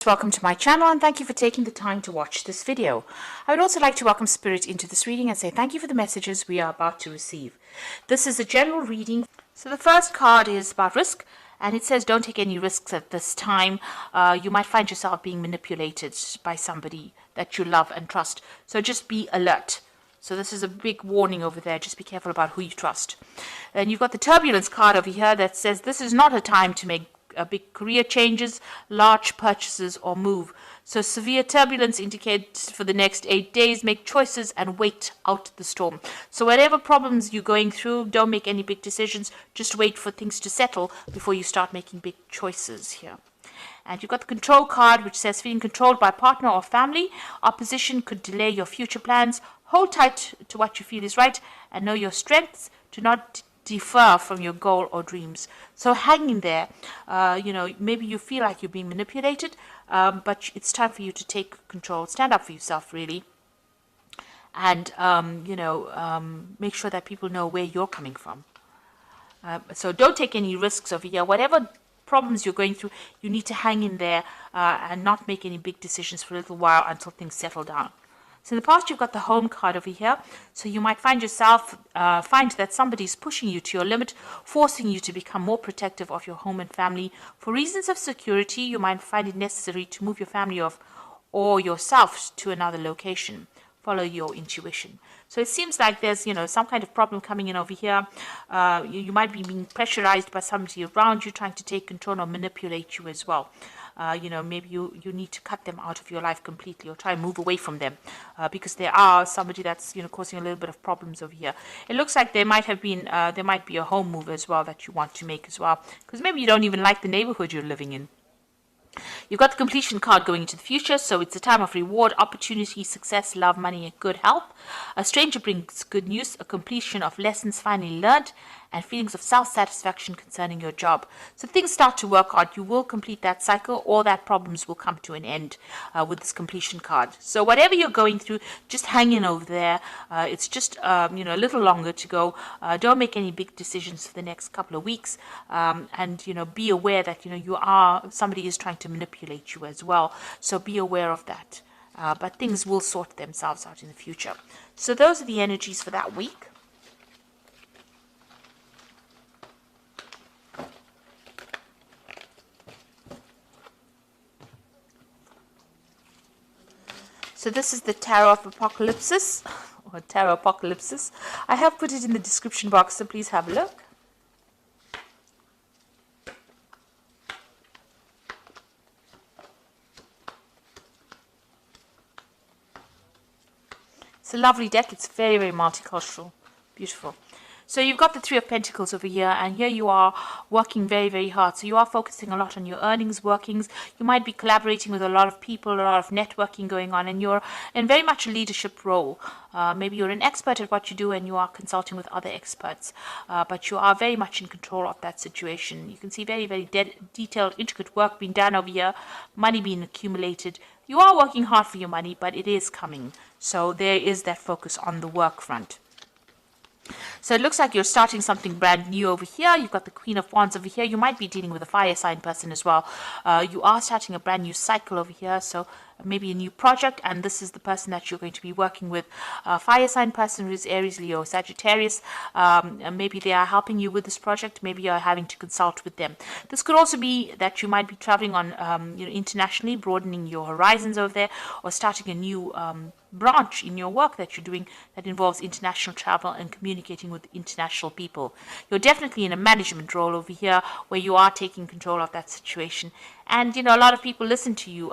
Welcome to my channel and thank you for taking the time to watch this video. I would also like to welcome Spirit into this reading and say thank you for the messages we are about to receive. This is a general reading. So the first card is about risk, and it says don't take any risks at this time. You might find yourself being manipulated by somebody that you love and trust. So just be alert. So this is a big warning over there. Just be careful about who you trust. And you've got the turbulence card over here that says this is not a time to make big career changes, large purchases, or move. So severe turbulence indicates for the next 8 days, make choices and wait out the storm. So whatever problems you're going through, don't make any big decisions. Just wait for things to settle before you start making big choices here. And you've got the control card, which says feeling controlled by partner or family. Opposition could delay your future plans. Hold tight to what you feel is right and know your strengths. Do not defer from your goal or dreams. So hang in there. Maybe you feel like you're being manipulated, but it's time for you to take control. Stand up for yourself, really. And, make sure that people know where you're coming from. So don't take any risks over here. Whatever problems you're going through, you need to hang in there and not make any big decisions for a little while until things settle down. So in the past, you've got the home card over here. So you might find yourself, find that somebody's pushing you to your limit, forcing you to become more protective of your home and family. For reasons of security, you might find it necessary to move your family or yourself to another location. Follow your intuition. So it seems like there's, some kind of problem coming in over here. You might be being pressurized by somebody around you trying to take control or manipulate you as well. Maybe you need to cut them out of your life completely or try and move away from them because there are somebody that's, causing a little bit of problems over here. It looks like there might be a home move as well that you want to make as well, because maybe you don't even like the neighborhood you're living in. You've got the completion card going into the future, so it's a time of reward, opportunity, success, love, money, and good health. A stranger brings good news, a completion of lessons finally learned, and feelings of self-satisfaction concerning your job. So things start to work out. You will complete that cycle. All that problems will come to an end with this completion card. So whatever you're going through, just hang in over there. It's just, a little longer to go. Don't make any big decisions for the next couple of weeks. And be aware that, somebody is trying to manipulate you as well. So be aware of that. But things will sort themselves out in the future. So those are the energies for that week. So this is the Tarot of Apocalypsis, or Tarot Apocalypsis. I have put it in the description box, so please have a look. It's a lovely deck. It's very, very multicultural. Beautiful. So you've got the Three of Pentacles over here, and here you are working very, very hard. So you are focusing a lot on your earnings, workings. You might be collaborating with a lot of people, a lot of networking going on, and you're in very much a leadership role. Maybe you're an expert at what you do and you are consulting with other experts, but you are very much in control of that situation. You can see very, very detailed, intricate work being done over here, money being accumulated. You are working hard for your money, but it is coming. So there is that focus on the work front. So it looks like you're starting something brand new over here. You've got the Queen of Wands over here. You might be dealing with a fire sign person as well. You are starting a brand new cycle over here. So maybe a new project, and this is the person that you're going to be working with. A fire sign person who is Aries, Leo, Sagittarius. Maybe they are helping you with this project. Maybe you're having to consult with them. This could also be that you might be traveling on, internationally, broadening your horizons over there, or starting a new branch in your work that you're doing that involves international travel and communicating with international people. You're definitely in a management role over here where you are taking control of that situation. And, a lot of people listen to you.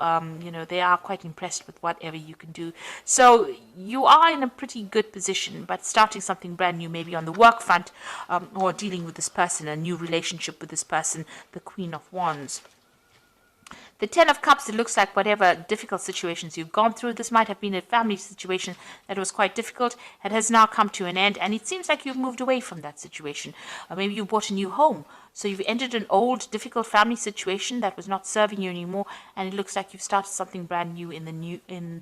They are quite impressed with whatever you can do. So you are in a pretty good position, but starting something brand new, maybe on the work front, or dealing with this person, a new relationship with this person, the Queen of Wands. The Ten of Cups, it looks like whatever difficult situations you've gone through, this might have been a family situation that was quite difficult. It has now come to an end, and it seems like you've moved away from that situation. Maybe you bought a new home. So you've ended an old, difficult family situation that was not serving you anymore, and it looks like you've started something brand new in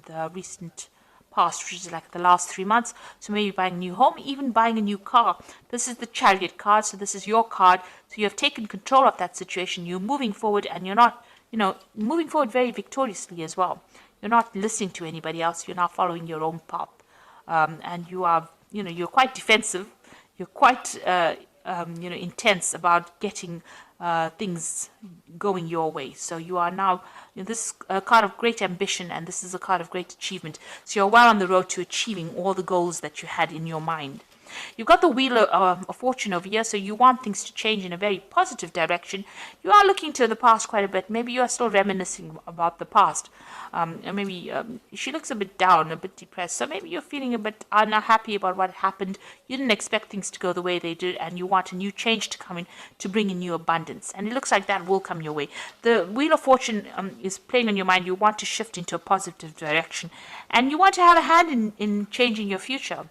the recent past, which is like the last 3 months. So maybe buying a new home, even buying a new car. This is the Chariot card, so this is your card. So you have taken control of that situation. You're moving forward, and you're not moving forward very victoriously as well. You're not listening to anybody else. You're not following your own path. And you are, you're quite defensive. You're quite, intense about getting things going your way. So you are now, this is a card of great ambition, and this is a card of great achievement. So you're well on the road to achieving all the goals that you had in your mind. You've got the Wheel of Fortune over here, so you want things to change in a very positive direction. You are looking to the past quite a bit. Maybe you are still reminiscing about the past. And maybe she looks a bit down, a bit depressed. So maybe you're feeling a bit unhappy about what happened. You didn't expect things to go the way they did, and you want a new change to come in to bring in new abundance. And it looks like that will come your way. The Wheel of Fortune is playing on your mind. You want to shift into a positive direction, and you want to have a hand in changing your future.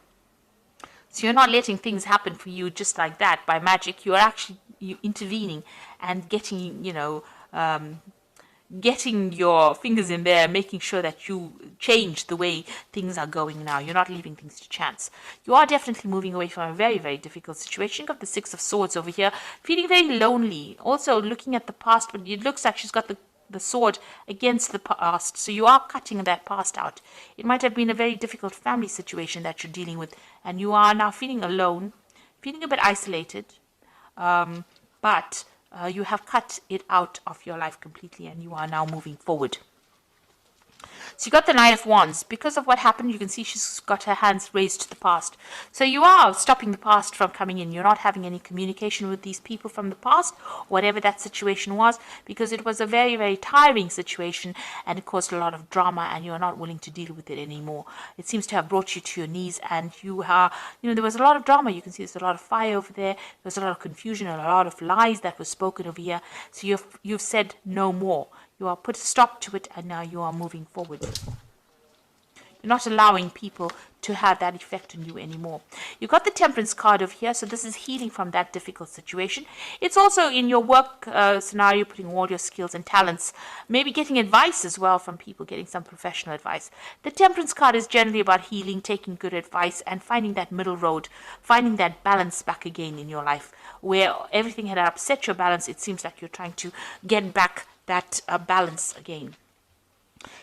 So you're not letting things happen for you just like that by magic. You're actually intervening and getting, getting your fingers in there, making sure that you change the way things are going now. You're not leaving things to chance. You are definitely moving away from a very, very difficult situation. You've got the Six of Swords over here, feeling very lonely. Also looking at the past, but it looks like she's got the sword against the past. So you are cutting that past out. It might have been a very difficult family situation that you're dealing with, and you are now feeling alone, feeling a bit isolated, but you have cut it out of your life completely, and you are now moving forward. So you got the Knight of Wands. Because of what happened, you can see she's got her hands raised to the past. So you are stopping the past from coming in. You're not having any communication with these people from the past, whatever that situation was, because it was a very, very tiring situation, and it caused a lot of drama, and you're not willing to deal with it anymore. It seems to have brought you to your knees, and you are, there was a lot of drama. You can see there's a lot of fire over there. There's a lot of confusion and a lot of lies that were spoken over here. So you've said no more. You are put a stop to it, and now you are moving forward. You're not allowing people to have that effect on you anymore. You've got the Temperance card over here, so this is healing from that difficult situation. It's also in your work scenario, putting all your skills and talents, maybe getting advice as well from people, getting some professional advice. The Temperance card is generally about healing, taking good advice, and finding that middle road, finding that balance back again in your life. Where everything had upset your balance, it seems like you're trying to get back that balance again.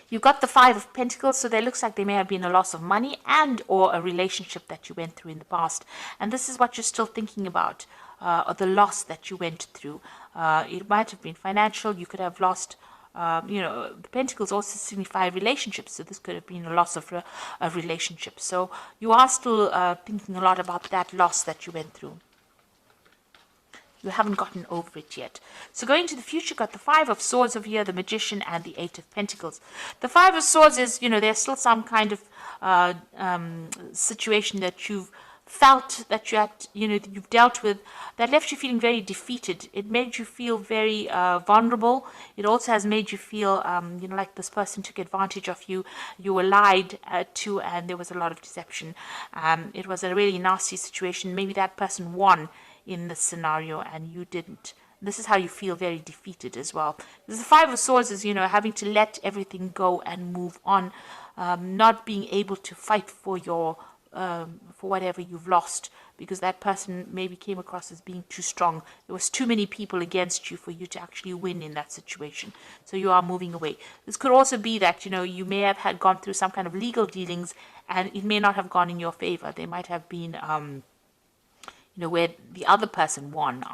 You've got the Five of Pentacles, so there looks like there may have been a loss of money and or a relationship that you went through in the past. And this is what you're still thinking about, or the loss that you went through. It might have been financial. You could have lost, the Pentacles also signify relationships, so this could have been a loss of a relationship. So you are still thinking a lot about that loss that you went through. You haven't gotten over it yet. So going to the future, got the Five of Swords over here, the Magician, and the Eight of Pentacles. The Five of Swords is, there's still some kind of situation that you've felt that you had, you've dealt with, that left you feeling very defeated. It made you feel very vulnerable. It also has made you feel, like this person took advantage of you. You were lied to, and there was a lot of deception. It was a really nasty situation. Maybe that person won in this scenario and you didn't. This is how you feel very defeated as well. Because the Five of Swords is, having to let everything go and move on, not being able to fight for your for whatever you've lost, because that person maybe came across as being too strong. There was too many people against you for you to actually win in that situation. So you are moving away. This could also be that, you may have gone through some kind of legal dealings, and it may not have gone in your favor. They might have been where the other person won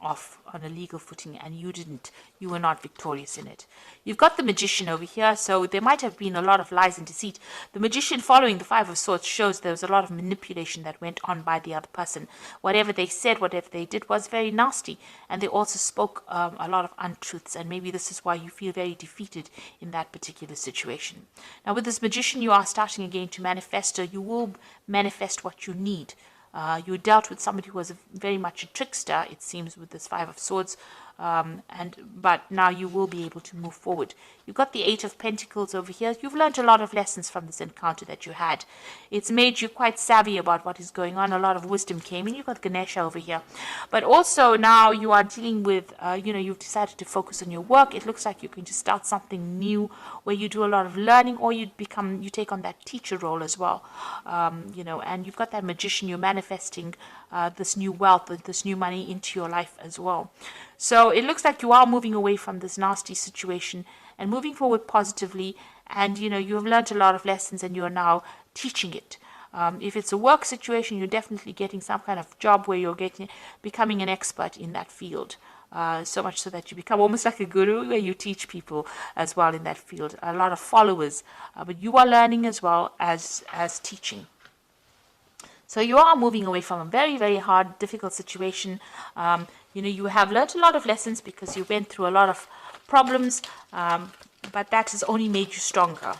off on a legal footing and you didn't. You were not victorious in it. You've got the Magician over here, so there might have been a lot of lies and deceit. The Magician, following the Five of Swords, shows there was a lot of manipulation that went on by the other person. Whatever they said, whatever they did was very nasty, and they also spoke a lot of untruths, and maybe this is why you feel very defeated in that particular situation. Now with this Magician, you are starting again to manifest, or you will manifest what you need. You dealt with somebody who was very much a trickster, it seems, with this Five of Swords, but now you will be able to move forward. You've got the Eight of Pentacles over here. You've learned a lot of lessons from this encounter that you had. It's made you quite savvy about what is going on. A lot of wisdom came in. You've got Ganesha over here. But also now you are dealing with, you've decided to focus on your work. It looks like you're going to start something new where you do a lot of learning, or you take on that teacher role as well. And you've got that Magician. You're manifesting this new wealth, this new money into your life as well. So it looks like you are moving away from this nasty situation and moving forward positively. And, you know, you have learned a lot of lessons and you are now teaching it. If it's a work situation, you're definitely getting some kind of job where you're becoming an expert in that field. So much so that you become almost like a guru, where you teach people as well in that field. A lot of followers, but you are learning as well as teaching. So you are moving away from a very, very hard, difficult situation. You know, you have learned a lot of lessons because you went through a lot of problems, but that has only made you stronger.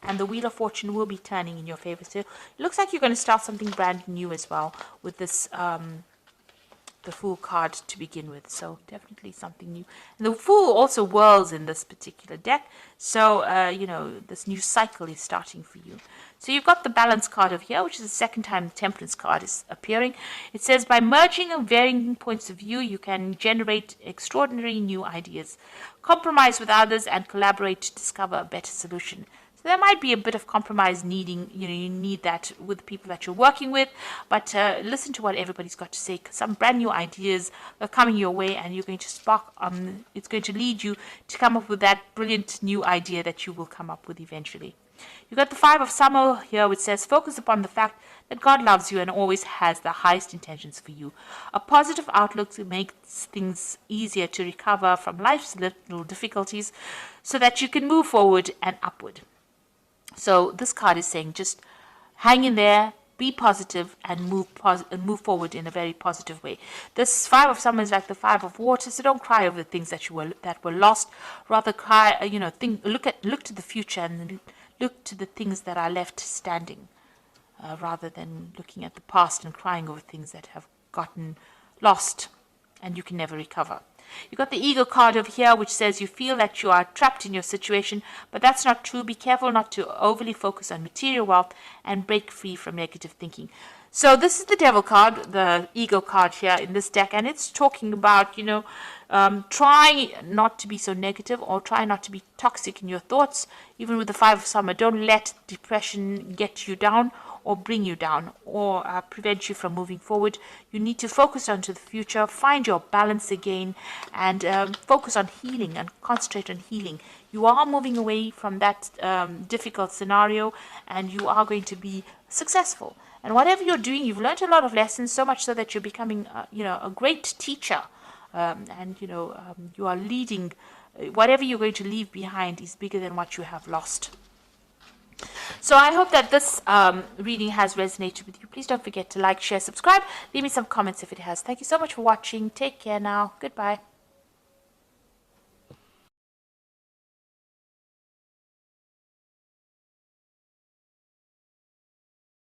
And the Wheel of Fortune will be turning in your favor. So it looks like you're going to start something brand new as well with this, the Fool card to begin with. So definitely something new. And the Fool also whirls in this particular deck. So, you know, this new cycle is starting for you. So you've got the Balance card over here, which is the second time the Temperance card is appearing. It says, by merging and varying points of view, you can generate extraordinary new ideas. Compromise with others and collaborate to discover a better solution. So there might be a bit of compromise needing, you know, you need that with the people that you're working with, but listen to what everybody's got to say, because some brand new ideas are coming your way and you're going to spark, it's going to lead you to come up with that brilliant new idea that you will come up with eventually. You've got the Five of Summer here, which says, focus upon the fact that God loves you and always has the highest intentions for you. A positive outlook makes things easier to recover from life's little difficulties so that you can move forward and upward. So this card is saying just hang in there, be positive, and move forward in a very positive way. This Five of Summer is like the Five of Water, so don't cry over the things that were lost. Rather cry, you know, look to the future and look to the things that are left standing, rather than looking at the past and crying over things that have gotten lost and you can never recover. You've got the Eagle card over here, which says you feel that you are trapped in your situation, but that's not true. Be careful not to overly focus on material wealth and break free from negative thinking. So this is the Devil card, the Eagle card here in this deck, and it's talking about, you know, try not to be so negative or try not to be toxic in your thoughts. Even with the Five of Summer, don't let depression get you down or bring you down or prevent you from moving forward. You need to focus onto the future, find your balance again, and focus on healing and concentrate on healing. You are moving away from that difficult scenario and you are going to be successful. And whatever you're doing, you've learned a lot of lessons, so much so that you're becoming you know, a great teacher. And you know, you are leading. Whatever you're going to leave behind is bigger than what you have lost. So I hope that this reading has resonated with you. Please don't forget to like, share, subscribe. Leave me some comments if it has. Thank you so much for watching. Take care now. Goodbye.